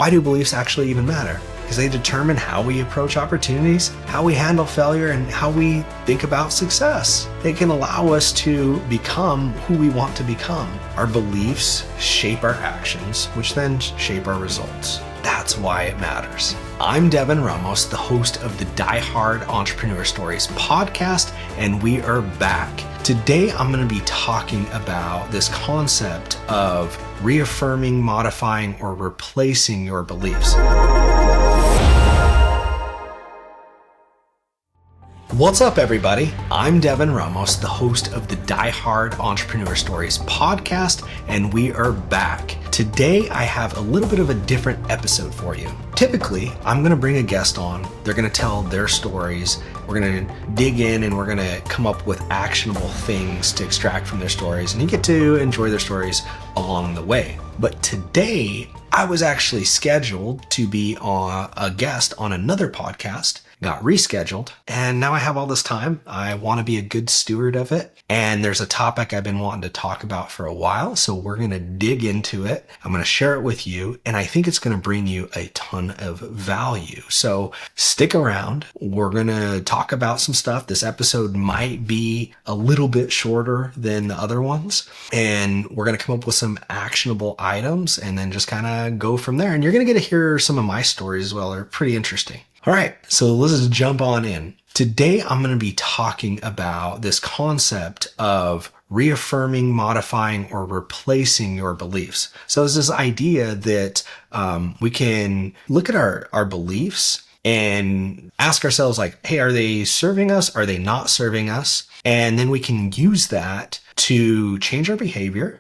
Why do beliefs actually even matter? Because they determine how we approach opportunities, how we handle failure, and how we think about success. They can allow us to become who we want to become. Our beliefs shape our actions, which then shape our results. That's why it matters. I'm Devin Ramos, the host of the Diehard Entrepreneur Stories podcast, and we are back. Today, I'm going to be talking about this concept of reaffirming, modifying, or replacing your beliefs. What's up, everybody? I'm Devin Ramos, the host of the Diehard Entrepreneur Stories podcast, and we are back. Today, I have a little bit of a different episode for you. Typically, I'm going to bring a guest on. They're going to tell their stories. We're going to dig in and we're going to come up with actionable things to extract from their stories, and you get to enjoy their stories along the way. But today, I was actually scheduled to be a guest on another podcast, got rescheduled, and now I have all this time. I want to be a good steward of it. And there's a topic I've been wanting to talk about for a while, so we're going to dig into it. I'm going to share it with you, and I think it's going to bring you a ton of value. So stick around. We're going to talk about some stuff. This episode might be a little bit shorter than the other ones, and we're going to come up with some actionable items and then just kind of go from there. And you're going to get to hear some of my stories as well. They're pretty interesting. All right, so let's just jump on in. Today, I'm going to be talking about this concept of reaffirming, modifying, or replacing your beliefs. So it's this idea that we can look at our beliefs and ask ourselves like, hey, are they serving us? Are they not serving us? And then we can use that to change our behavior.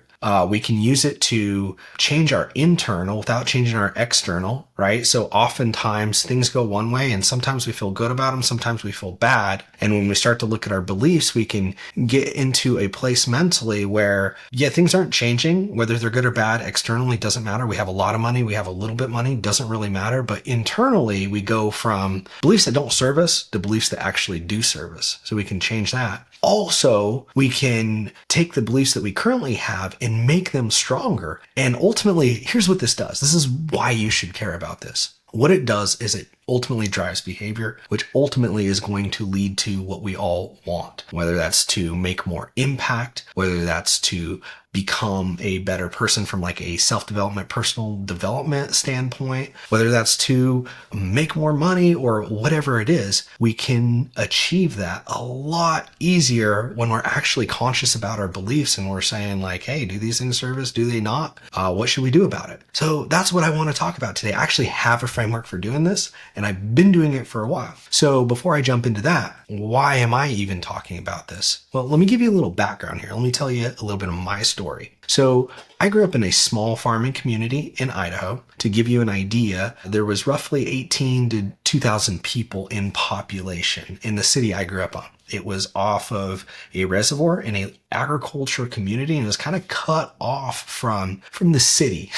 We can use it to change our internal without changing our external, right? So oftentimes things go one way and sometimes we feel good about them, sometimes we feel bad. And when we start to look at our beliefs, we can get into a place mentally where, yeah, things aren't changing, whether they're good or bad. Externally doesn't matter. We have a lot of money, we have a little bit of money, doesn't really matter. But internally, we go from beliefs that don't serve us to beliefs that actually do serve us. So we can change that. Also, we can take the beliefs that we currently have and make them stronger. And ultimately, here's what this does. This is why you should care about this. What it does is it ultimately drives behavior, which ultimately is going to lead to what we all want, whether that's to make more impact, whether that's to become a better person from like a self-development, personal development standpoint, whether that's to make more money or whatever it is. We can achieve that a lot easier when we're actually conscious about our beliefs and we're saying like, hey, do these things serve us? Do they not? What should we do about it? So that's what I want to talk about today. I actually have a framework for doing this, and I've been doing it for a while. So before I jump into that, why am I even talking about this? Well, let me give you a little background here. Let me tell you a little bit of my story. So I grew up in a small farming community in Idaho. To give you an idea, there was roughly 18 to 2,000 people in population in the city I grew up on. It was off of a reservoir in an agriculture community, and it was kind of cut off from the city.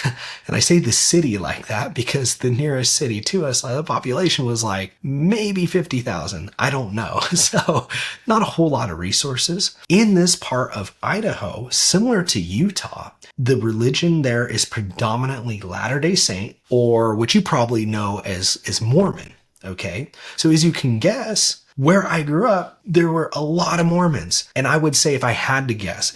And I say the city like that because the nearest city to us, the population was like maybe 50,000. I don't know. So not a whole lot of resources. In this part of Idaho, similar to Utah, the religion there is predominantly Latter-day Saint, or what you probably know as Mormon. Okay. So as you can guess, where I grew up, there were a lot of Mormons. And I would say if I had to guess,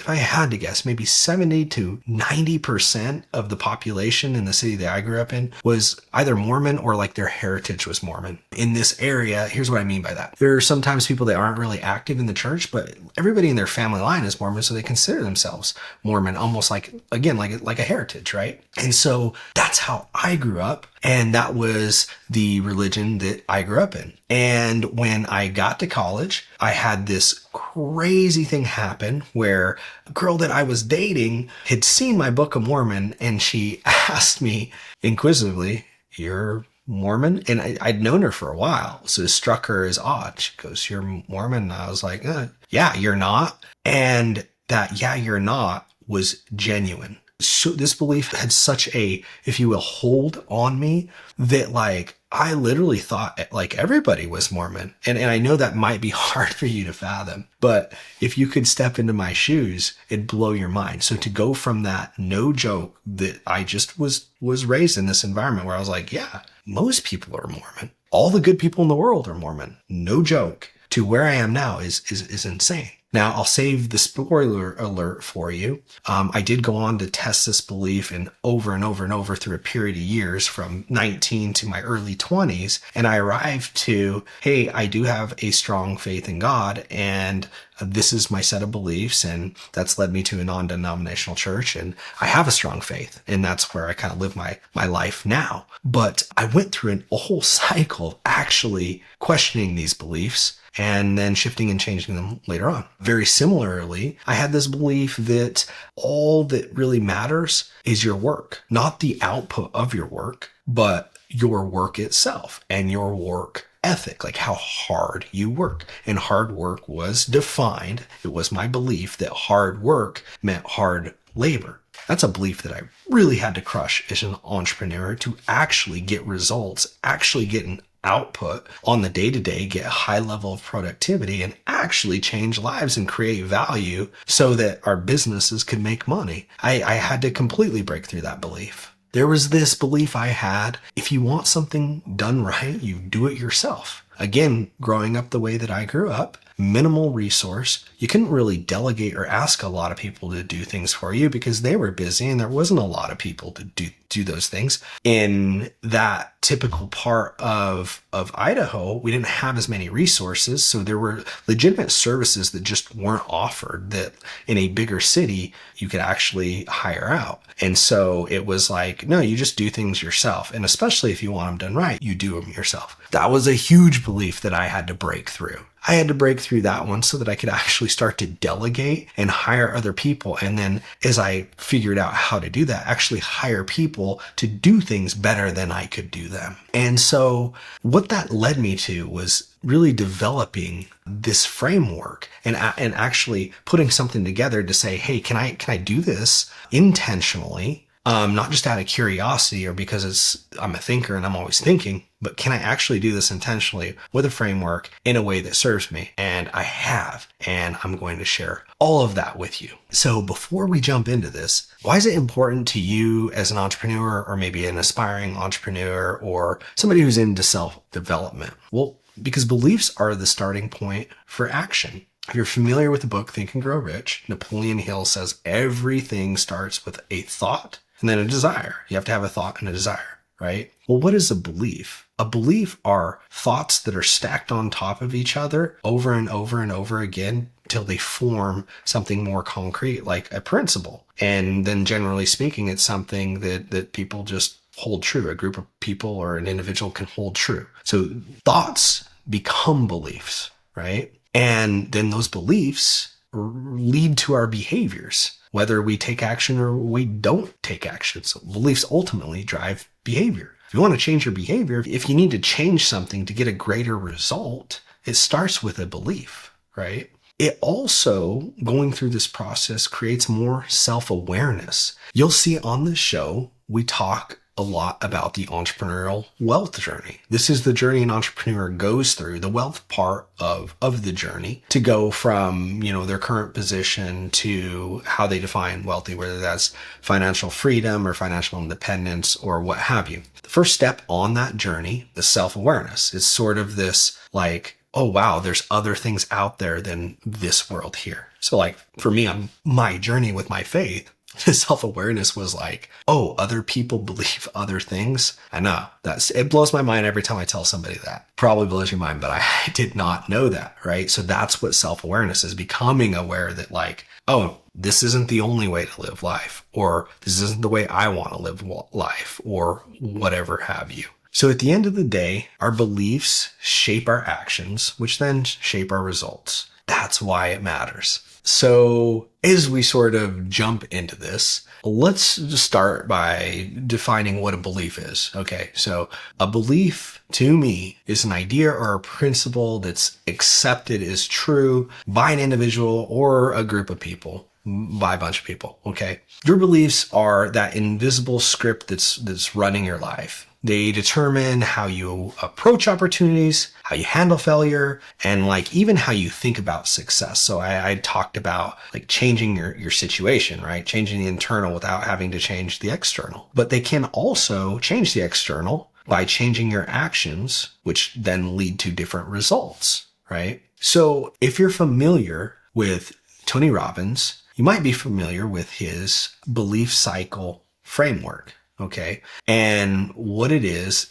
maybe 70 to 90% of the population in the city that I grew up in was either Mormon or like their heritage was Mormon. In this area, here's what I mean by that. There are sometimes people that aren't really active in the church, but everybody in their family line is Mormon, so they consider themselves Mormon, almost like, again, like a heritage, right? And so that's how I grew up. And that was the religion that I grew up in. And when I got to college, I had this crazy thing happen where a girl that I was dating had seen my Book of Mormon, and she asked me inquisitively, "You're Mormon?" And I'd known her for a while, so it struck her as odd. She goes, "You're Mormon?" And I was like, "Yeah, you're not." And that, "Yeah, you're not," was genuine. So this belief had such a, if you will, hold on me that like, I literally thought like everybody was Mormon. And I know that might be hard for you to fathom, but if you could step into my shoes, it'd blow your mind. So to go from that, no joke, that I just was raised in this environment where I was like, yeah, most people are Mormon. All the good people in the world are Mormon. No joke. To where I am now is insane. Now, I'll save the spoiler alert for you. I did go on to test this belief and over and over through a period of years from 19 to my early 20s. And I arrived to, hey, I do have a strong faith in God, and this is my set of beliefs. And that's led me to a non-denominational church. And I have a strong faith. And that's where I kind of live my life now. But I went through a whole cycle of actually questioning these beliefs and then shifting and changing them later on. Very similarly, I had this belief that all that really matters is your work, not the output of your work, but your work itself and your work ethic, like how hard you work. And hard work was defined. It was my belief that hard work meant hard labor. That's a belief that I really had to crush as an entrepreneur to actually get results, actually get an output on the day-to-day, get a high level of productivity, and actually change lives and create value so that our businesses could make money. I had to completely break through that belief. There was this belief I had, if you want something done right, you do it yourself. Again, growing up the way that I grew up, minimal resource. You couldn't really delegate or ask a lot of people to do things for you because they were busy and there wasn't a lot of people to do those things. In that typical part of Idaho, we didn't have as many resources. So there were legitimate services that just weren't offered that in a bigger city, you could actually hire out. And so it was like, no, you just do things yourself. And especially if you want them done right, you do them yourself. That was a huge belief that I had to break through. I had to break through that one so that I could actually start to delegate and hire other people. And then as I figured out how to do that, actually hire people to do things better than I could do them. And so what that led me to was really developing this framework and actually putting something together to say, hey, can I do this intentionally? Not just out of curiosity or because I'm a thinker and I'm always thinking, but can I actually do this intentionally with a framework in a way that serves me? And I have, and I'm going to share all of that with you. So before we jump into this, why is it important to you as an entrepreneur or maybe an aspiring entrepreneur or somebody who's into self-development? Well, because beliefs are the starting point for action. If you're familiar with the book Think and Grow Rich, Napoleon Hill says everything starts with a thought and then a desire. You have to have a thought and a desire, right? Well, what is a belief? A belief are thoughts that are stacked on top of each other over and over and over again till they form something more concrete, like a principle. And then generally speaking, it's something that people just hold true. A group of people or an individual can hold true. So thoughts become beliefs, right? And then those beliefs lead to our behaviors, whether we take action or we don't take action. So beliefs ultimately drive behavior. If you want to change your behavior, if you need to change something to get a greater result, it starts with a belief, right? It also, going through this process, creates more self-awareness. You'll see on this show, we talk a lot about the entrepreneurial wealth journey. This is the journey an entrepreneur goes through, the wealth part of the journey, to go from, their current position to how they define wealthy, whether that's financial freedom or financial independence or what have you. The first step on that journey is self-awareness. It's sort of this like, oh, wow, there's other things out there than this world here. So like for me on my journey with my faith, self-awareness was like, oh, other people believe other things. I know it blows my mind every time I tell somebody that. Probably blows your mind, but I did not know that, right? So that's what self-awareness is, becoming aware that like, oh, this isn't the only way to live life, or this isn't the way I want to live life, or whatever have you. So at the end of the day, our beliefs shape our actions, which then shape our results. That's why it matters. So as we sort of jump into this, let's just start by defining what a belief is. Okay, so a belief to me is an idea or a principle that's accepted as true by an individual or a group of people. by a bunch of people. Okay. Your beliefs are that invisible script that's running your life. They determine how you approach opportunities, how you handle failure, and like even how you think about success. So I talked about like changing your situation, right? Changing the internal without having to change the external. But they can also change the external by changing your actions, which then lead to different results, right? So if you're familiar with Tony Robbins, you might be familiar with his belief cycle framework. Okay. And what it is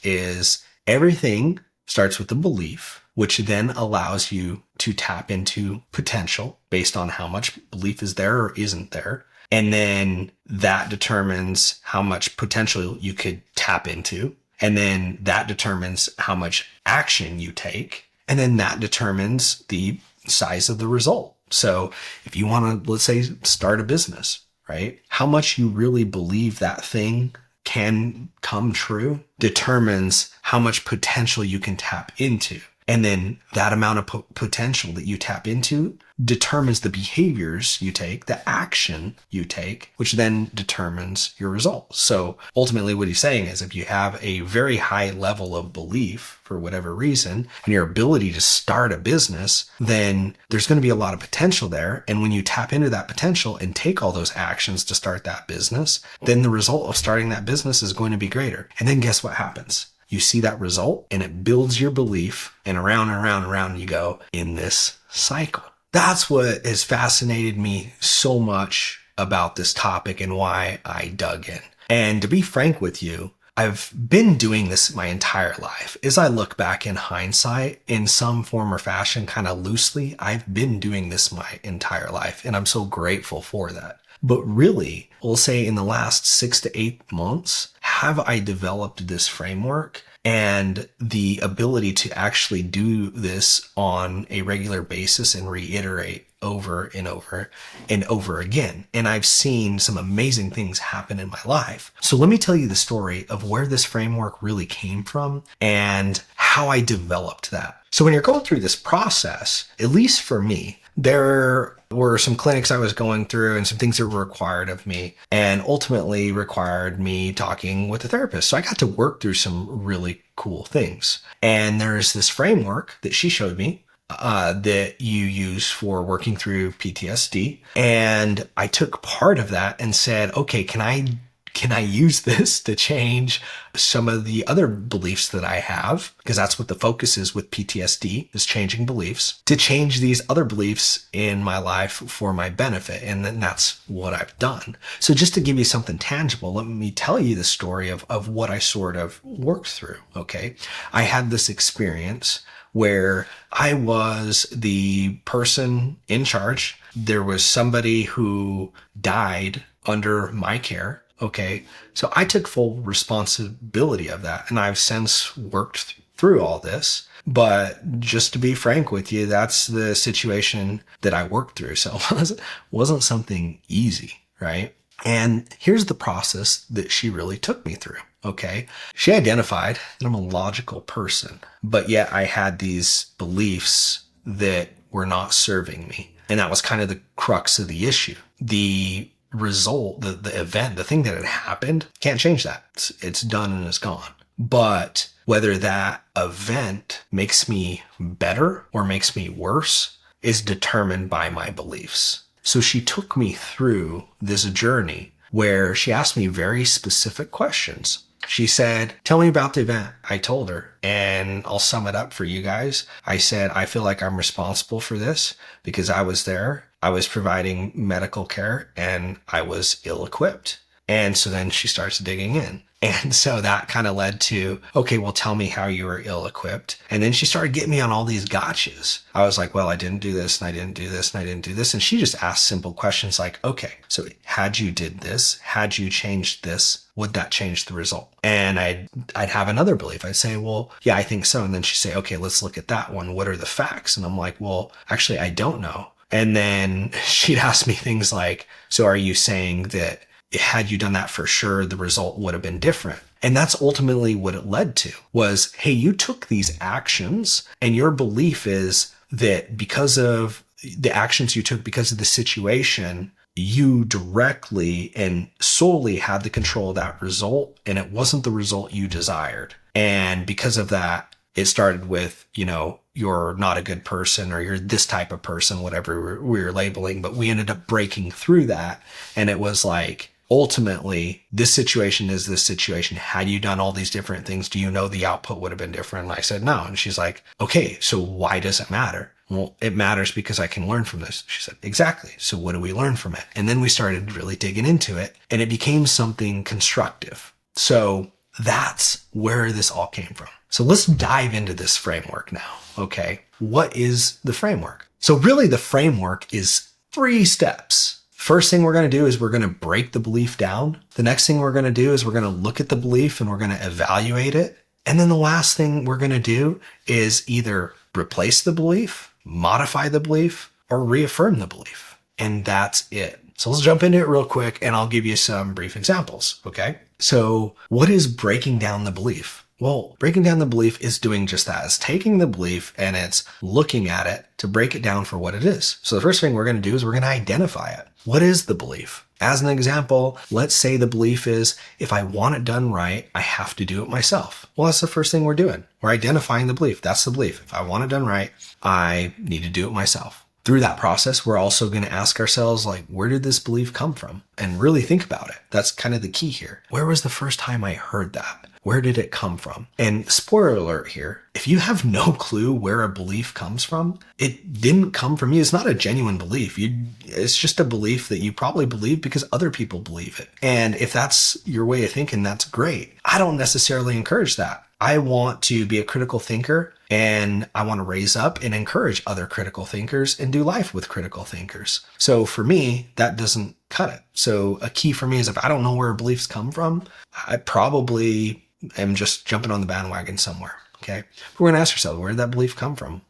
everything starts with the belief, which then allows you to tap into potential based on how much belief is there or isn't there. And then that determines how much potential you could tap into. And then that determines how much action you take. And then that determines the size of the result. So if you want to, let's say, start a business, right? How much you really believe that thing can come true determines how much potential you can tap into. And then that amount of potential that you tap into determines the behaviors you take, the action you take, which then determines your results. So ultimately what he's saying is if you have a very high level of belief for whatever reason and your ability to start a business, then there's going to be a lot of potential there. And when you tap into that potential and take all those actions to start that business, then the result of starting that business is going to be greater. And then guess what happens? You see that result and it builds your belief, and around and around and around you go in this cycle. That's what has fascinated me so much about this topic and why I dug in. And to be frank with you, I've been doing this my entire life. As I look back in hindsight, in some form or fashion, kind of loosely, I've been doing this my entire life. And I'm so grateful for that. But really, we'll say in the last 6 to 8 months, have I developed this framework and the ability to actually do this on a regular basis and reiterate over and over and over again. And I've seen some amazing things happen in my life. So let me tell you the story of where this framework really came from and how I developed that. So when you're going through this process, at least for me, there were some clinics I was going through and some things that were required of me and ultimately required me talking with a therapist. So I got to work through some really cool things. And there's this framework that she showed me that you use for working through PTSD. And I took part of that and said, okay, can I use this to change some of the other beliefs that I have? Because that's what the focus is with PTSD, is changing beliefs, to change these other beliefs in my life for my benefit. And then that's what I've done. So just to give you something tangible, let me tell you the story of what I sort of worked through. Okay. I had this experience where I was the person in charge. There was somebody who died under my care. Okay. So I took full responsibility of that. And I've since worked through all this. But just to be frank with you, that's the situation that I worked through. So it wasn't something easy, right? And here's the process that she really took me through. Okay. She identified that I'm a logical person, but yet I had these beliefs that were not serving me. And that was kind of the crux of the issue. The result, the event, the thing that had happened, can't change that. It's done and it's gone. But whether that event makes me better or makes me worse is determined by my beliefs. So she took me through this journey where she asked me very specific questions. She said, tell me about the event. I told her, and I'll sum it up for you guys. I said, I feel like I'm responsible for this because I was there. I was providing medical care and I was ill-equipped. And so then she starts digging in. And so that kind of led to, okay, well, tell me how you were ill-equipped. And then she started getting me on all these gotchas. I was like, well, I didn't do this and I didn't do this and I didn't do this. And she just asked simple questions like, okay, so had you did this, had you changed this, would that change the result? And I'd have another belief. I'd say, well, yeah, I think so. And then she'd say, okay, let's look at that one. What are the facts? And I'm like, well, actually, I don't know. And then she'd ask me things like, so are you saying that had you done that for sure, the result would have been different? And that's ultimately what it led to was, hey, you took these actions and your belief is that because of the actions you took, because of the situation, you directly and solely had the control of that result, and it wasn't the result you desired. And because of that, it started with, you're not a good person, or you're this type of person, whatever we were labeling, but we ended up breaking through that. And it was like, ultimately, this situation is this situation. Had you done all these different things, do you know the output would have been different? And I said, no. And she's like, okay, so why does it matter? Well, it matters because I can learn from this. She said, exactly. So what do we learn from it? And then we started really digging into it, and it became something constructive. So that's where this all came from. So let's dive into this framework now. Okay. What is the framework? So really the framework is 3 steps. First thing we're going to do is we're going to break the belief down. The next thing we're going to do is we're going to look at the belief and we're going to evaluate it. And then the last thing we're going to do is either replace the belief, modify the belief, or reaffirm the belief. And that's it. So let's jump into it real quick and I'll give you some brief examples. Okay. So what is breaking down the belief? Well, breaking down the belief is doing just that. It's taking the belief and it's looking at it to break it down for what it is. So the first thing we're going to do is we're going to identify it. What is the belief? As an example, let's say the belief is, if I want it done right, I have to do it myself. Well, that's the first thing we're doing. We're identifying the belief. That's the belief. If I want it done right, I need to do it myself. Through that process, we're also going to ask ourselves, where did this belief come from? And really think about it. That's kind of the key here. Where was the first time I heard that? Where did it come from? And spoiler alert here, if you have no clue where a belief comes from, it didn't come from you. It's not a genuine belief. It's just a belief that you probably believe because other people believe it. And if that's your way of thinking, that's great. I don't necessarily encourage that. I want to be a critical thinker, and I want to raise up and encourage other critical thinkers and do life with critical thinkers. So for me, that doesn't cut it. So a key for me is if I don't know where beliefs come from, I probably am just jumping on the bandwagon somewhere. Okay. We're going to ask ourselves, where did that belief come from?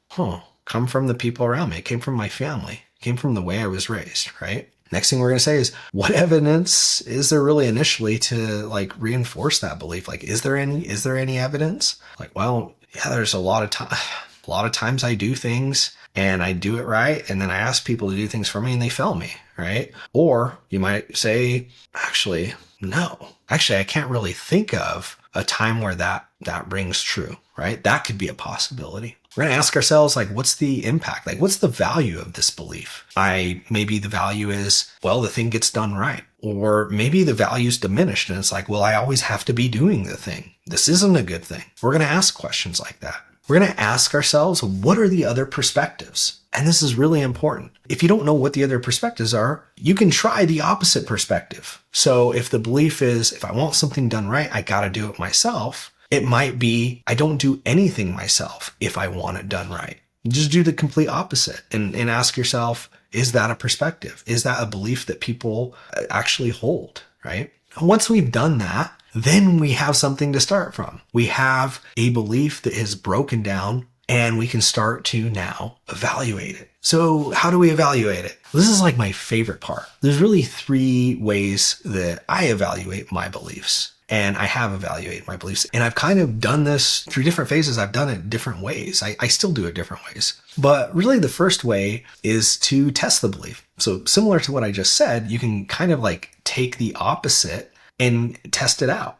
Come from the people around me. It came from my family. It came from the way I was raised, right? Next thing we're going to say is, what evidence is there really initially to reinforce that belief? Is there any evidence? There's a lot of times I do things and I do it right. And then I ask people to do things for me and they fail me, right? Or you might say, actually, no. Actually, I can't really think of a time where that rings true, right? That could be a possibility. We're going to ask ourselves, what's the impact? What's the value of this belief? Maybe the value is, the thing gets done right. Or maybe the value's diminished and it's I always have to be doing the thing. This isn't a good thing. We're going to ask questions like that. We're going to ask ourselves, what are the other perspectives? And this is really important. If you don't know what the other perspectives are, you can try the opposite perspective. So if the belief is, if I want something done right, I got to do it myself. It might be, I don't do anything myself if I want it done right. Just do the complete opposite and ask yourself, is that a perspective? Is that a belief that people actually hold, right? And once we've done that, then we have something to start from. We have a belief that is broken down and we can start to now evaluate it. So how do we evaluate it? This is my favorite part. There's really 3 ways that I evaluate my beliefs. And I have evaluated my beliefs. And I've kind of done this through different phases. I've done it different ways. I still do it different ways. But really the first way is to test the belief. So similar to what I just said, you can kind of take the opposite and test it out.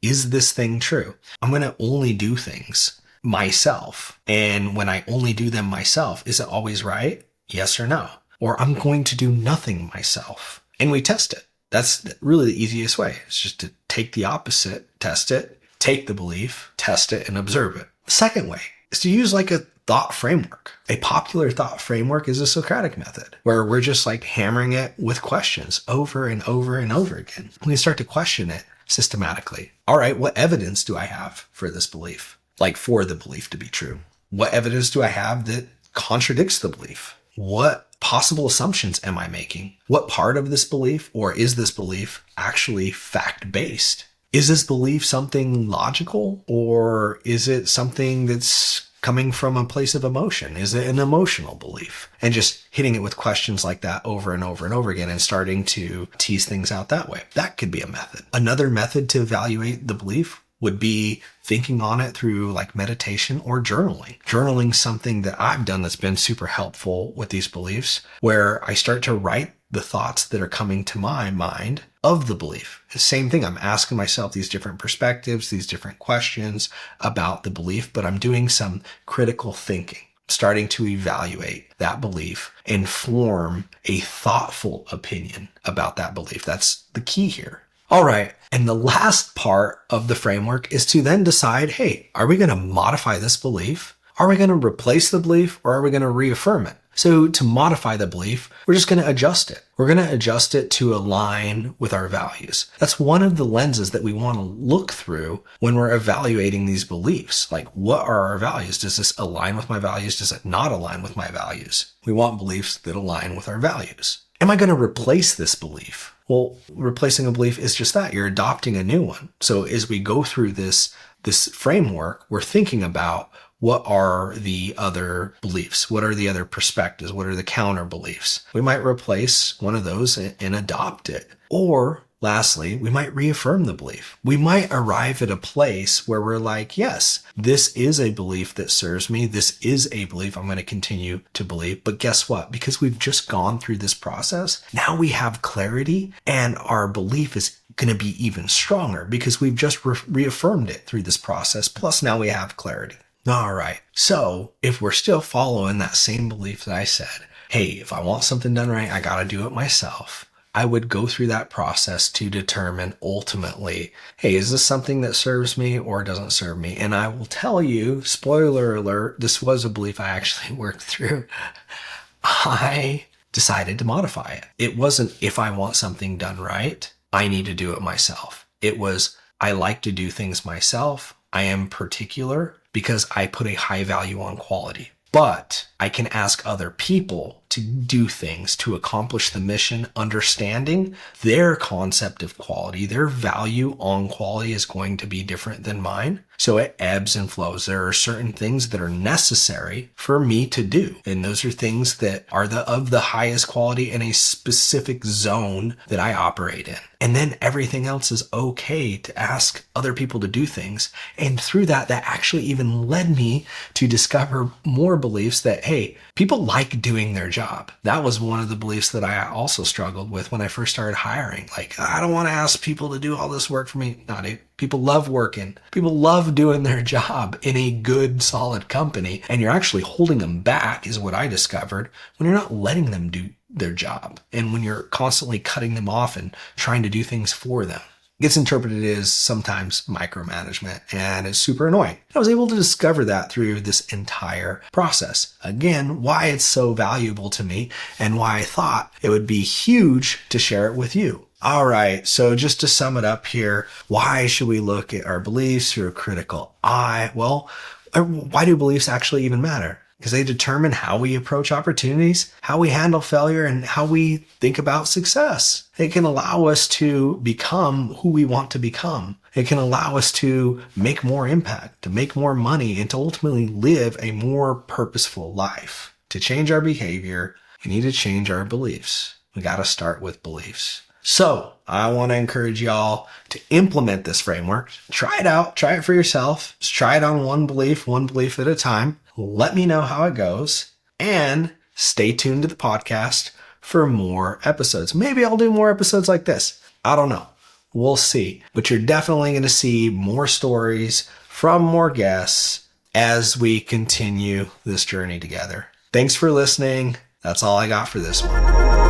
Is this thing true? I'm going to only do things myself. And when I only do them myself, is it always right? Yes or no? Or I'm going to do nothing myself. And we test it. That's really the easiest way. It's just to take the opposite, test it, take the belief, test it, and observe it. The second way is to use a thought framework. A popular thought framework is a Socratic method, where we're just hammering it with questions over and over and over again. We start to question it systematically. All right, what evidence do I have for this belief? For the belief to be true. What evidence do I have that contradicts the belief? What possible assumptions am I making? What part of this belief, or is this belief actually fact-based? Is this belief something logical, or is it something that's coming from a place of emotion? Is it an emotional belief? And just hitting it with questions like that over and over and over again and starting to tease things out that way. That could be a method. Another method to evaluate the belief would be thinking on it through meditation or journaling. Journaling something that I've done that's been super helpful with these beliefs, where I start to write the thoughts that are coming to my mind of the belief. The same thing. I'm asking myself these different perspectives, these different questions about the belief, but I'm doing some critical thinking, starting to evaluate that belief and form a thoughtful opinion about that belief. That's the key here. All right. And the last part of the framework is to then decide, hey, are we going to modify this belief? Are we going to replace the belief, or are we going to reaffirm it? So to modify the belief, we're just going to adjust it. We're going to adjust it to align with our values. That's one of the lenses that we want to look through when we're evaluating these beliefs. Like, what are our values? Does this align with my values? Does it not align with my values? We want beliefs that align with our values. Am I going to replace this belief? Well, replacing a belief is just that. You're adopting a new one. So as we go through this framework, we're thinking about, what are the other beliefs? What are the other perspectives? What are the counter beliefs? We might replace one of those and adopt it. Or lastly, we might reaffirm the belief. We might arrive at a place where we're like, yes, this is a belief that serves me. This is a belief I'm going to continue to believe. But guess what? Because we've just gone through this process, now we have clarity, and our belief is going to be even stronger because we've just reaffirmed it through this process. Plus now we have clarity. All right. So if we're still following that same belief that I said, hey, if I want something done right, I got to do it myself. I would go through that process to determine ultimately, hey, is this something that serves me or doesn't serve me? And I will tell you, spoiler alert, this was a belief I actually worked through. I decided to modify it. It wasn't, if I want something done right, I need to do it myself. It was, I like to do things myself. I am particular because I put a high value on quality. But I can ask other people to do things to accomplish the mission, understanding their concept of quality. Their value on quality is going to be different than mine. So it ebbs and flows. There are certain things that are necessary for me to do. And those are things that are of the highest quality in a specific zone that I operate in. And then everything else is okay to ask other people to do things. And through that actually even led me to discover more beliefs that, hey, people like doing their job. That was one of the beliefs that I also struggled with when I first started hiring. Like, I don't want to ask people to do all this work for me. No, dude. People love working. People love doing their job in a good, solid company. And you're actually holding them back is what I discovered when you're not letting them do their job. And when you're constantly cutting them off and trying to do things for them. It gets interpreted as sometimes micromanagement, and it's super annoying. I was able to discover that through this entire process. Again, why it's so valuable to me and why I thought it would be huge to share it with you. All right, so just to sum it up here, why should we look at our beliefs through a critical eye? Well, why do beliefs actually even matter? Because they determine how we approach opportunities, how we handle failure, and how we think about success. It can allow us to become who we want to become. It can allow us to make more impact, to make more money, and to ultimately live a more purposeful life. To change our behavior, we need to change our beliefs. We got to start with beliefs. So I want to encourage y'all to implement this framework. Try it out. Try it for yourself. Just try it on one belief at a time. Let me know how it goes, and stay tuned to the podcast for more episodes. Maybe I'll do more episodes like this. I don't know. We'll see. But you're definitely going to see more stories from more guests as we continue this journey together. Thanks for listening. That's all I got for this one.